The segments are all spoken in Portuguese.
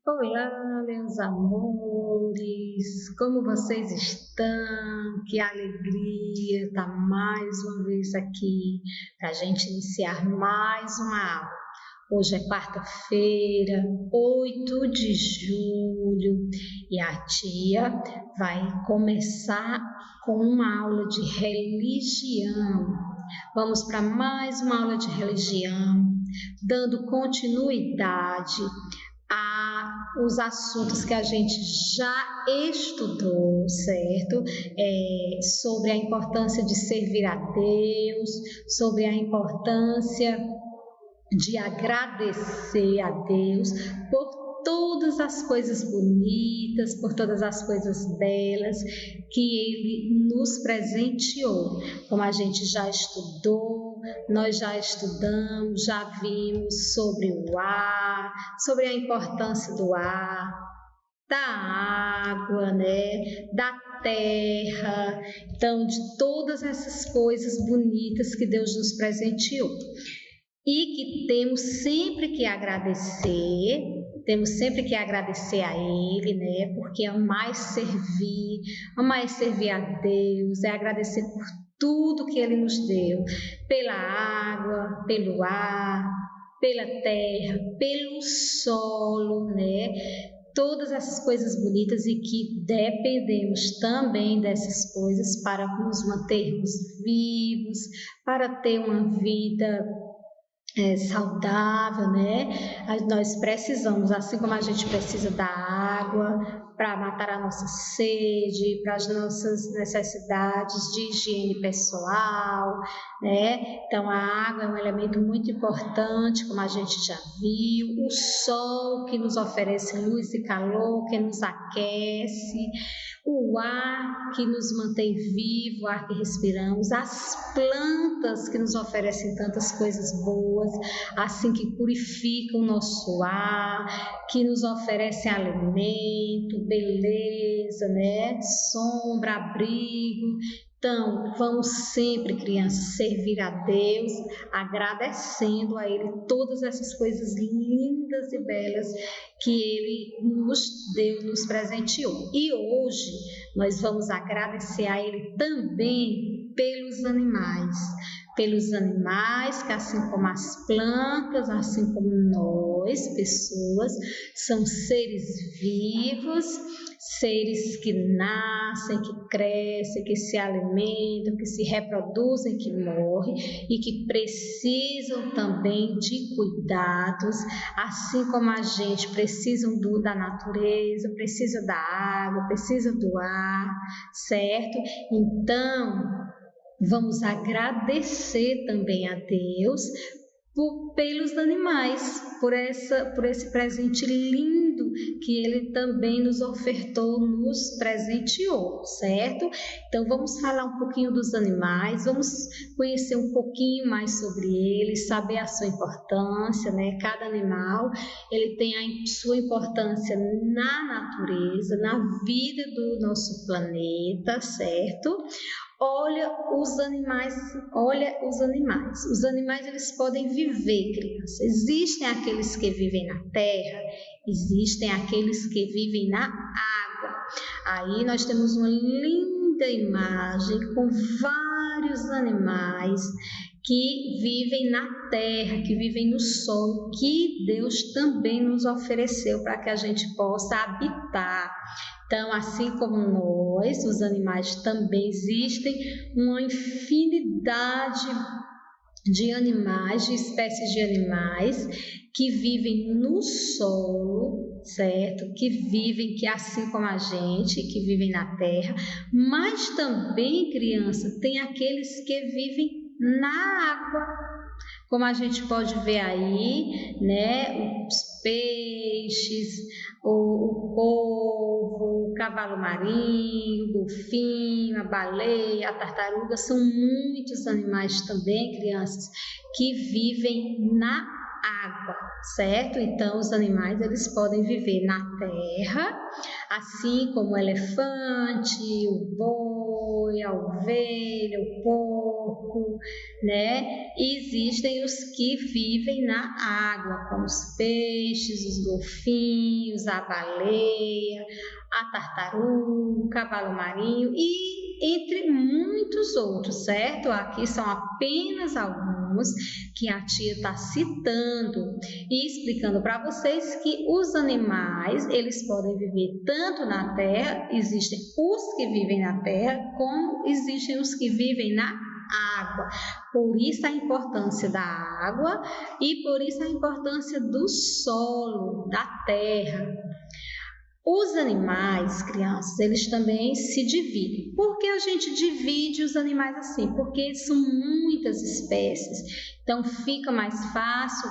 Olá, meus amores, como vocês estão? Que alegria estar mais uma vez aqui para a gente iniciar mais uma aula. Hoje é quarta-feira, 8 de julho, e a tia vai começar com uma aula de religião. Vamos para mais uma aula de religião, dando continuidade os assuntos que a gente já estudou, certo? Sobre a importância de servir a Deus, sobre a importância de agradecer a Deus por todas as coisas bonitas, por todas as coisas belas que Ele nos presenteou. Como a gente já estudou, nós já estudamos, já vimos sobre o ar, sobre a importância do ar, da água, né, da terra, então de todas essas coisas bonitas que Deus nos presenteou. E que temos sempre que agradecer a Ele, né? Porque amar é servir a Deus, é agradecer por tudo que Ele nos deu, pela água, pelo ar, pela terra, pelo solo, né? Todas essas coisas bonitas e que dependemos também dessas coisas para nos mantermos vivos, para ter uma vida saudável, né? Nós precisamos, assim como a gente precisa da água para matar a nossa sede, para as nossas necessidades de higiene pessoal, né? Então a água é um elemento muito importante, como a gente já viu, o sol que nos oferece luz e calor, que nos aquece, o ar que nos mantém vivo, o ar que respiramos, as plantas que nos oferecem tantas coisas boas, assim que purificam o nosso ar, que nos oferecem alimento, beleza, né? Sombra, abrigo. Então, vamos sempre, crianças, servir a Deus, agradecendo a Ele todas essas coisas lindas e belas que Ele nos deu, nos presenteou. E hoje nós vamos agradecer a Ele também pelos animais que assim como as plantas, assim como nós, pessoas, são seres vivos, seres que nascem, que crescem, que se alimentam, que se reproduzem, que morrem e que precisam também de cuidados, assim como a gente precisa da natureza, precisa da água, precisa do ar, certo? Então, vamos agradecer também a Deus pelos animais, por esse presente lindo que Ele também nos ofertou, nos presenteou, certo? Então vamos falar um pouquinho dos animais, vamos conhecer um pouquinho mais sobre eles, saber a sua importância, né? Cada animal, ele tem a sua importância na natureza, na vida do nosso planeta, certo? Olha os animais. Os animais, eles podem viver, criança. Existem aqueles que vivem na terra, existem aqueles que vivem na água. Aí nós temos uma linda imagem com vários animais que vivem na terra, que vivem no solo, que Deus também nos ofereceu para que a gente possa habitar. Então, assim como nós, os animais também existem uma infinidade de animais, de espécies de animais que vivem no solo, certo? Que assim como a gente, que vivem na terra, mas também, criança, tem aqueles que vivem na água, como a gente pode ver aí, né? Os peixes, o polvo, o cavalo marinho, o golfinho, a baleia, a tartaruga, são muitos animais também, crianças, que vivem na água, certo? Então, os animais, eles podem viver na terra, assim como o elefante, o boi, a ovelha, o porco, né? E existem os que vivem na água, como os peixes, os golfinhos, a baleia, a tartaruga, o cavalo marinho e entre muitos outros, certo? Aqui são apenas alguns que a tia está citando e explicando para vocês que os animais, eles podem viver tanto na terra, existem os que vivem na terra, como existem os que vivem na água. Por isso a importância da água e por isso a importância do solo, da terra. Os animais, crianças, eles também se dividem. Por que a gente divide os animais assim? Porque são muitas espécies, então fica mais fácil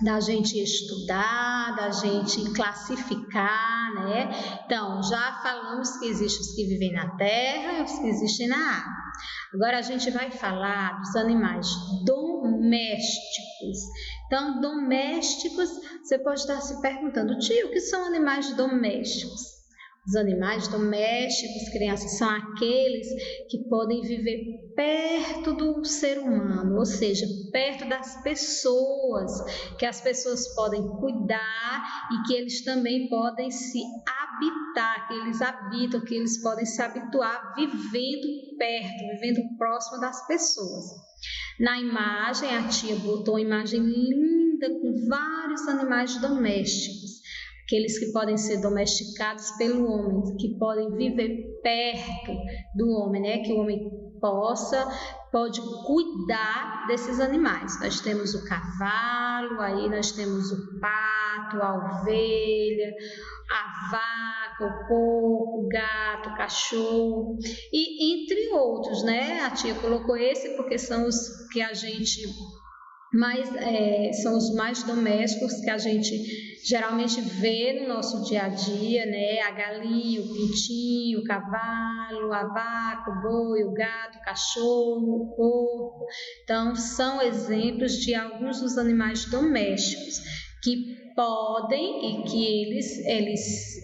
da gente estudar, da gente classificar, né? Então, já falamos que existem os que vivem na terra e os que existem na água. Agora a gente vai falar dos animais domésticos. Então, domésticos, você pode estar se perguntando, tio, o que são animais domésticos? Os animais domésticos, crianças, são aqueles que podem viver perto do ser humano, ou seja, perto das pessoas, que as pessoas podem cuidar e que eles também podem se habitar, que eles habitam, que eles podem se habituar vivendo perto, vivendo próximo das pessoas. Na imagem, a tia botou uma imagem linda com vários animais domésticos. Aqueles que podem ser domesticados pelo homem, que podem viver perto do homem, né? Que o homem pode cuidar desses animais. Nós temos o cavalo, aí nós temos o pato, a ovelha, a vaca, o porco, o gato, o cachorro e entre outros, né? A tia colocou esse porque são os que a gente são os mais domésticos que a gente geralmente vê no nosso dia a dia, né? A galinha, o pintinho, o cavalo, a vaca, o boi, o gato, o cachorro, o porco. Então, são exemplos de alguns dos animais domésticos que podem e que eles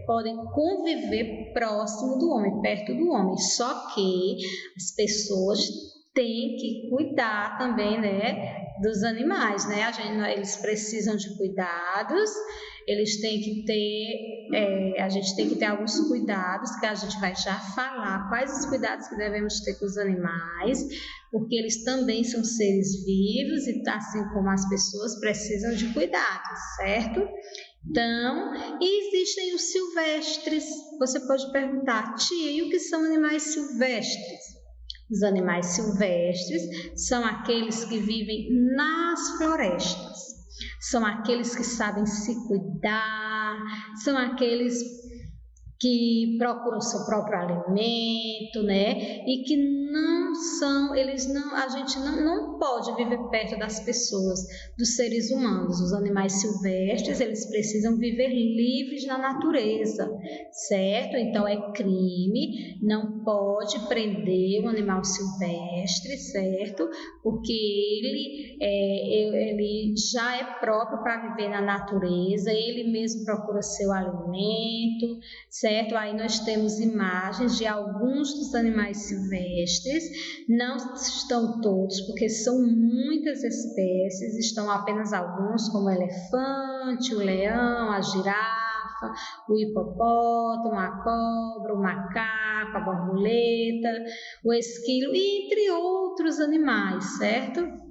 podem conviver próximo do homem, perto do homem. Só que as pessoas tem que cuidar também, né, dos animais, né? Eles precisam de cuidados, eles têm que ter, a gente tem que ter alguns cuidados que a gente vai já falar quais os cuidados que devemos ter com os animais, porque eles também são seres vivos e assim como as pessoas precisam de cuidados, certo? Então, existem os silvestres. Você pode perguntar, tia, e o que são animais silvestres? Os animais silvestres são aqueles que vivem nas florestas, são aqueles que sabem se cuidar, são aqueles que procuram seu próprio alimento, né? E que a gente não pode viver perto das pessoas, dos seres humanos. Os animais silvestres, eles precisam viver livres na natureza, certo? Então é crime, não pode prender um animal silvestre, certo? Porque ele já é próprio para viver na natureza, ele mesmo procura seu alimento, certo? Aí nós temos imagens de alguns dos animais silvestres, não estão todos, porque são muitas espécies, estão apenas alguns, como o elefante, o leão, a girafa, o hipopótamo, a cobra, o macaco, a borboleta, o esquilo, e entre outros animais, certo?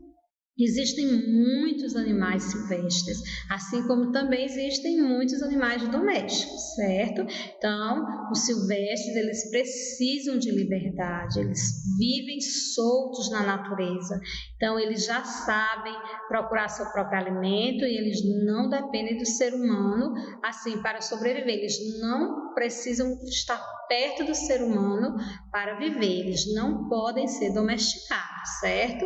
Existem muitos animais silvestres, assim como também existem muitos animais domésticos, certo? Então, os silvestres, eles precisam de liberdade, eles vivem soltos na natureza. Então, eles já sabem procurar seu próprio alimento e eles não dependem do ser humano, assim, para sobreviver. Eles não precisam estar perto do ser humano para viver, eles não podem ser domesticados, certo?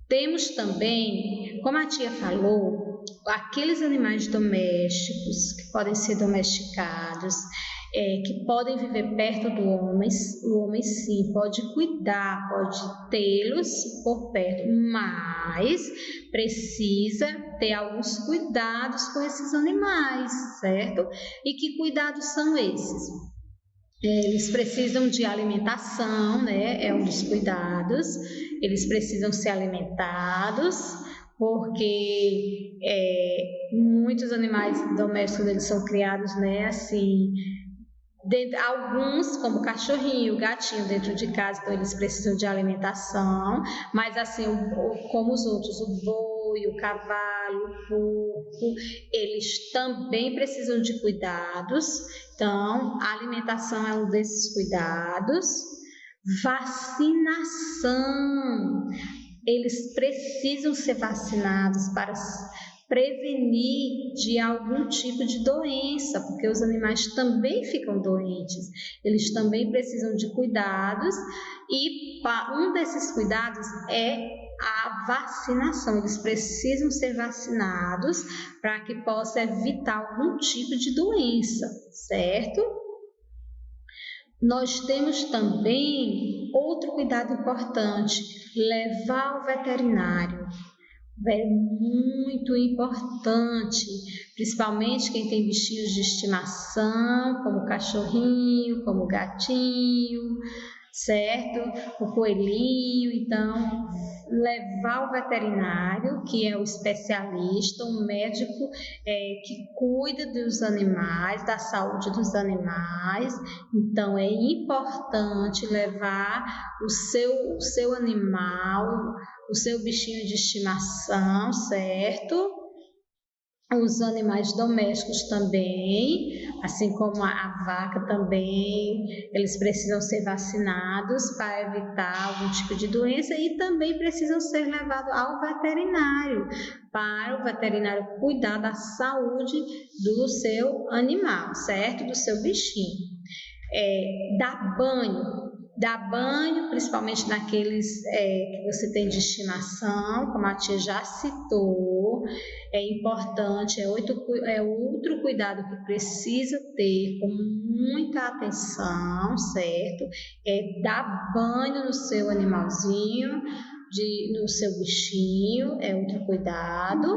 Temos também, como a tia falou, aqueles animais domésticos que podem ser domesticados, que podem viver perto do homem. O homem sim pode cuidar, pode tê-los por perto, mas precisa ter alguns cuidados com esses animais, certo? E que cuidados são esses? Eles precisam de alimentação, né? É um dos cuidados. Eles precisam ser alimentados, porque muitos animais domésticos eles são criados, né? Assim, alguns, como o cachorrinho, o gatinho dentro de casa, então eles precisam de alimentação, mas assim, como os outros, o boi, o cavalo, o porco, eles também precisam de cuidados. Então, a alimentação é um desses cuidados. Vacinação. Eles precisam ser vacinados para prevenir de algum tipo de doença, porque os animais também ficam doentes, eles também precisam de cuidados, e um desses cuidados é a vacinação. Eles precisam ser vacinados para que possa evitar algum tipo de doença, certo? Nós temos também outro cuidado importante, levar ao veterinário. É muito importante, principalmente quem tem bichinhos de estimação, como o cachorrinho, como o gatinho, certo? O coelhinho. Então, levar ao veterinário, que é o especialista, um médico que cuida dos animais, da saúde dos animais. Então, é importante levar o seu animal, o seu bichinho de estimação, certo? Os animais domésticos também, assim como a vaca também, eles precisam ser vacinados para evitar algum tipo de doença e também precisam ser levados ao veterinário, para o veterinário cuidar da saúde do seu animal, certo? Do seu bichinho. Dar banho, principalmente naqueles que você tem de estimação, como a tia já citou, é importante, é outro cuidado que precisa ter com muita atenção, certo? É dar banho no seu animalzinho, no seu bichinho, é outro cuidado.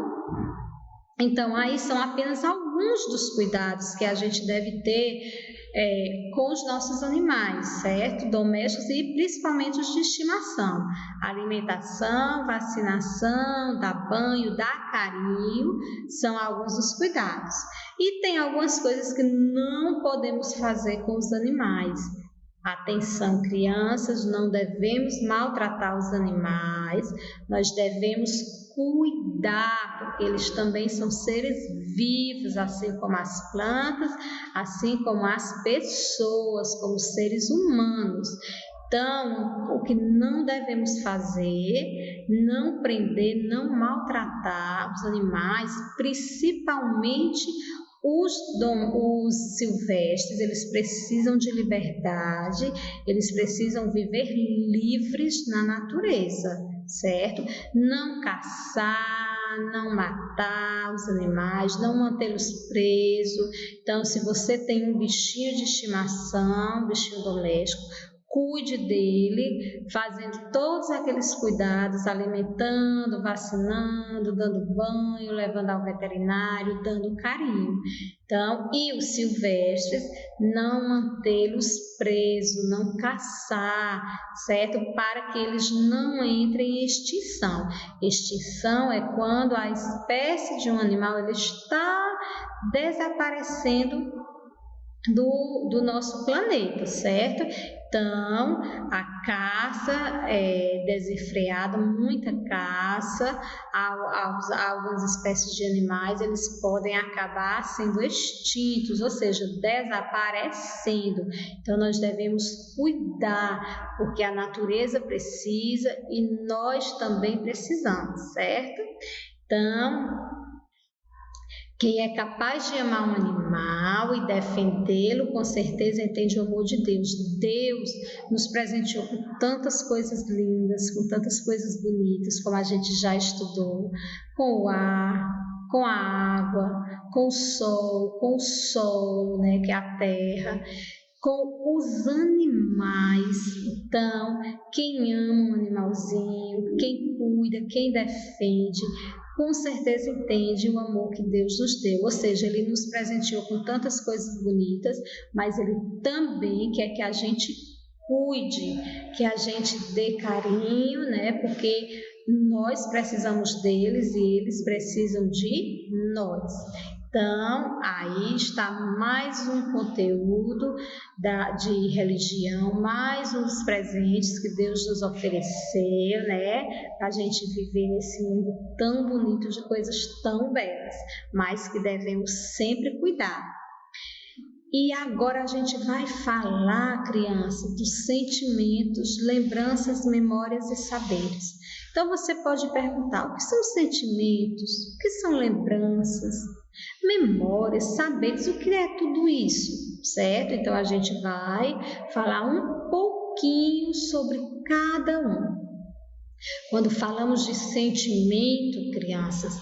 Então, aí são apenas alguns dos cuidados que a gente deve ter com os nossos animais, certo? Domésticos e principalmente os de estimação. Alimentação, vacinação, dar banho, dar carinho, são alguns dos cuidados. E tem algumas coisas que não podemos fazer com os animais. Atenção, crianças, não devemos maltratar os animais, nós devemos cuidar, porque eles também são seres vivos, assim como as plantas, assim como as pessoas, como seres humanos. Então, o que não devemos fazer, não prender, não maltratar os animais, principalmente os silvestres. Eles precisam de liberdade, eles precisam viver livres na natureza, certo? Não caçar, não matar os animais, não mantê-los presos. Então, se você tem um bichinho de estimação, um bichinho doméstico, cuide dele, fazendo todos aqueles cuidados, alimentando, vacinando, dando banho, levando ao veterinário, dando carinho. Então, e os silvestres, não mantê-los presos, não caçar, certo? Para que eles não entrem em extinção. Extinção é quando a espécie de um animal ele está desaparecendo do nosso planeta, certo? Então, a caça desenfreada, muita caça a algumas espécies de animais, eles podem acabar sendo extintos, ou seja, desaparecendo. Então, nós devemos cuidar, porque a natureza precisa e nós também precisamos, certo? Então, quem é capaz de amar um animal e defendê-lo, com certeza entende o amor de Deus. Deus nos presenteou com tantas coisas lindas, com tantas coisas bonitas, como a gente já estudou, com o ar, com a água, com o sol, né, que é a terra, com os animais. Então, quem ama um animalzinho, quem cuida, quem defende, com certeza entende o amor que Deus nos deu. Ou seja, Ele nos presenteou com tantas coisas bonitas, mas Ele também quer que a gente cuide, que a gente dê carinho, né? Porque nós precisamos deles e eles precisam de nós. Então, aí está mais um conteúdo de religião, mais uns presentes que Deus nos ofereceu, né? Para a gente viver nesse mundo tão bonito de coisas tão belas, mas que devemos sempre cuidar. E agora a gente vai falar, criança, dos sentimentos, lembranças, memórias e saberes. Então você pode perguntar: o que são sentimentos? O que são lembranças? Memórias, saberes, o que é tudo isso, certo? Então a gente vai falar um pouquinho sobre cada um. Quando falamos de sentimento, crianças,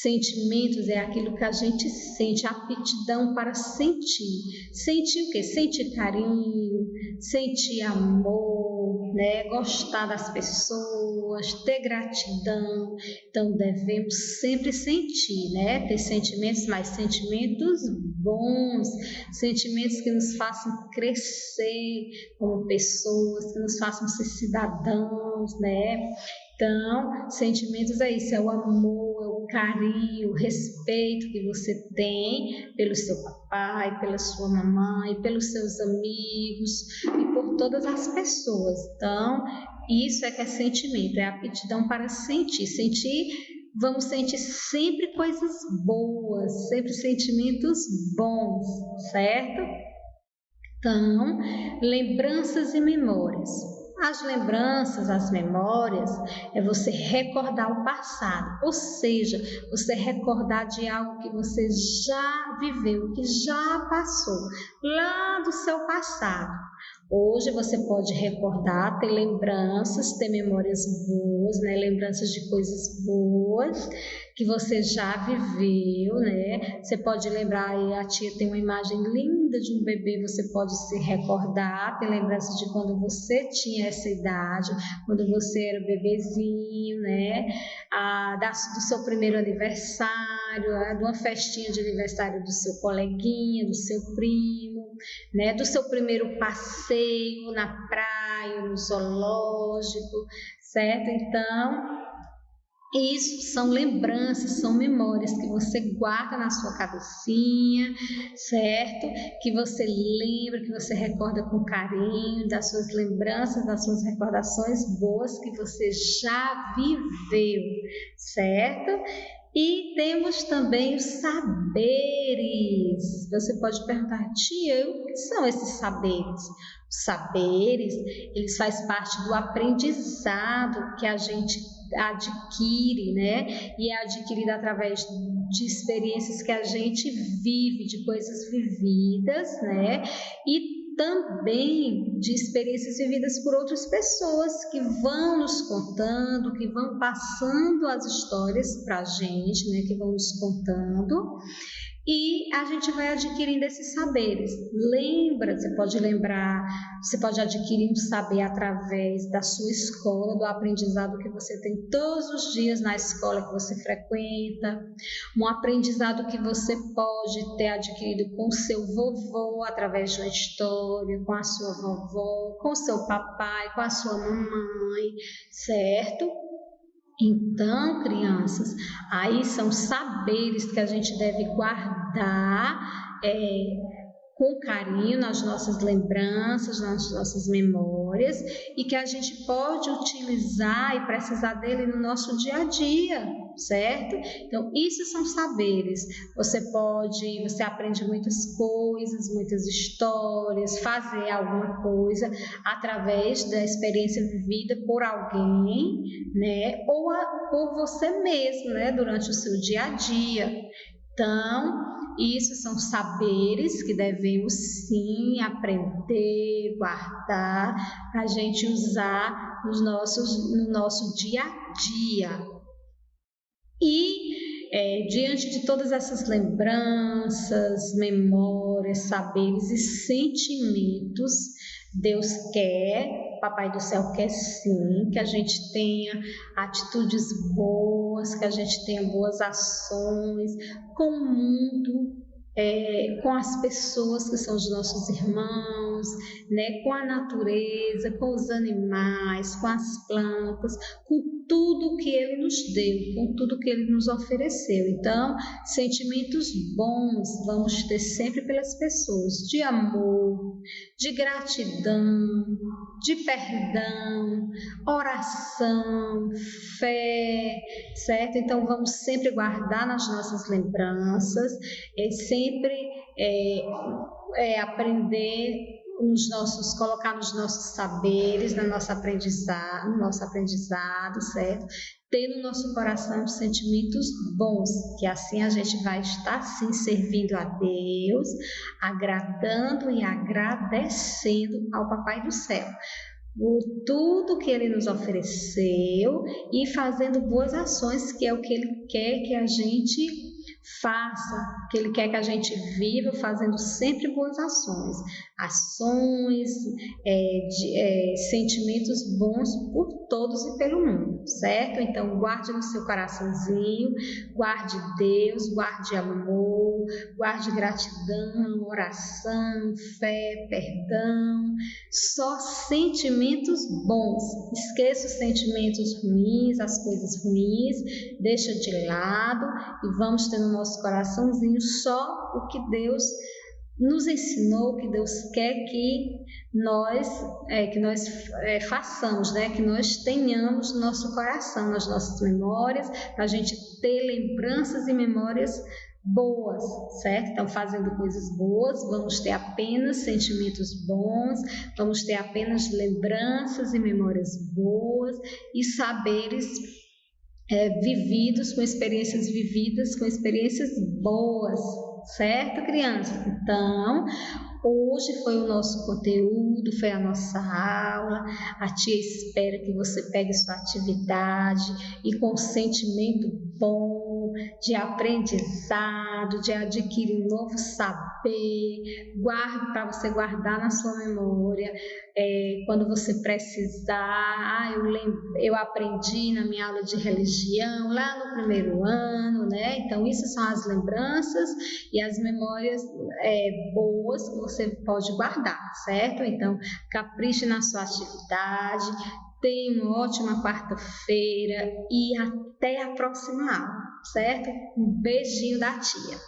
sentimentos é aquilo que a gente sente, a aptidão para sentir. Sentir o quê? Sentir carinho, sentir amor, né? Gostar das pessoas, ter gratidão. Então, devemos sempre sentir, né? Ter sentimentos, mas sentimentos bons, sentimentos que nos façam crescer como pessoas, que nos façam ser cidadãos, né? Então, sentimentos é isso, é o amor, é o carinho, o respeito que você tem pelo seu papai, pela sua mamãe, pelos seus amigos e por todas as pessoas. Então, isso é que é sentimento, é a aptidão para sentir. Vamos sentir sempre coisas boas, sempre sentimentos bons, certo? Então, lembranças e memórias. As lembranças, as memórias, é você recordar o passado, ou seja, você recordar de algo que você já viveu, que já passou, lá do seu passado. Hoje você pode recordar, ter lembranças, ter memórias boas, né? Lembranças de coisas boas que você já viveu, né? Você pode lembrar, a tia tem uma imagem linda de um bebê, você pode se recordar, ter lembranças de quando você tinha essa idade, quando você era bebezinho, né? Do seu primeiro aniversário, de uma festinha de aniversário do seu coleguinha, do seu primo, né? Do seu primeiro passeio na praia, no zoológico, certo? Então, isso são lembranças, são memórias que você guarda na sua cabecinha, certo? Que você lembra, que você recorda com carinho, das suas lembranças, das suas recordações boas que você já viveu, certo? E temos também os saberes. Você pode perguntar: tia, o que são esses saberes? Os saberes, eles fazem parte do aprendizado que a gente adquire, né? E é adquirido através de experiências que a gente vive, de coisas vividas, né? E também de experiências vividas por outras pessoas que vão nos contando, que vão passando as histórias para a gente, né? Que vão nos contando. E a gente vai adquirindo esses saberes. Você pode adquirir um saber através da sua escola, do aprendizado que você tem todos os dias na escola que você frequenta, um aprendizado que você pode ter adquirido com o seu vovô, através de uma história, com a sua vovó, com o seu papai, com a sua mamãe, certo? Então, crianças, aí são saberes que a gente deve guardar com carinho nas nossas lembranças, nas nossas memórias e que a gente pode utilizar e precisar dele no nosso dia a dia, certo? Então, isso são saberes. Você aprende muitas coisas, muitas histórias, fazer alguma coisa através da experiência vivida por alguém, né? Ou por você mesmo, né? Durante o seu dia a dia. Então, isso são saberes que devemos sim aprender, guardar, para a gente usar no nosso dia a dia. E diante de todas essas lembranças, memórias, saberes e sentimentos, Deus quer, Papai do Céu quer sim, que a gente tenha atitudes boas, que a gente tenha boas ações com o mundo, com as pessoas que são os nossos irmãos, né, com a natureza, com os animais, com as plantas, com tudo que Ele nos deu, com tudo que Ele nos ofereceu. Então, sentimentos bons vamos ter sempre pelas pessoas, de amor, de gratidão, de perdão, oração, fé, certo? Então, vamos sempre guardar nas nossas lembranças, sempre aprender colocar nos nossos saberes, no nosso aprendizado, certo? Ter no nosso coração sentimentos bons, que assim a gente vai estar sim servindo a Deus, agradando e agradecendo ao Papai do Céu por tudo que Ele nos ofereceu e fazendo boas ações, que é o que Ele quer que a gente faça, que Ele quer que a gente viva fazendo sempre boas ações, sentimentos bons por todos e pelo mundo, certo? Então guarde no seu coraçãozinho, guarde Deus, guarde amor, guarde gratidão, oração, fé, perdão, só sentimentos bons. Esqueça os sentimentos ruins, as coisas ruins, deixa de lado e vamos ter no nosso coraçãozinho só o que Deus nos ensinou, que Deus quer que nós façamos, né? Que nós tenhamos no nosso coração, nas nossas memórias, para a gente ter lembranças e memórias boas, certo? Então, fazendo coisas boas, vamos ter apenas sentimentos bons, vamos ter apenas lembranças e memórias boas e saberes vividos, com experiências boas, certo, crianças? Então, hoje foi o nosso conteúdo, foi a nossa aula. A tia espera que você pegue sua atividade e com sentimento bom, de aprendizado, de adquirir um novo saber, guarde para você guardar na sua memória. Quando você precisar, eu aprendi na minha aula de religião, lá no primeiro ano, né? Então, isso são as lembranças e as memórias boas que você pode guardar, certo? Então, capriche na sua atividade, tenha uma ótima quarta-feira e até a próxima aula, certo? Um beijinho da tia.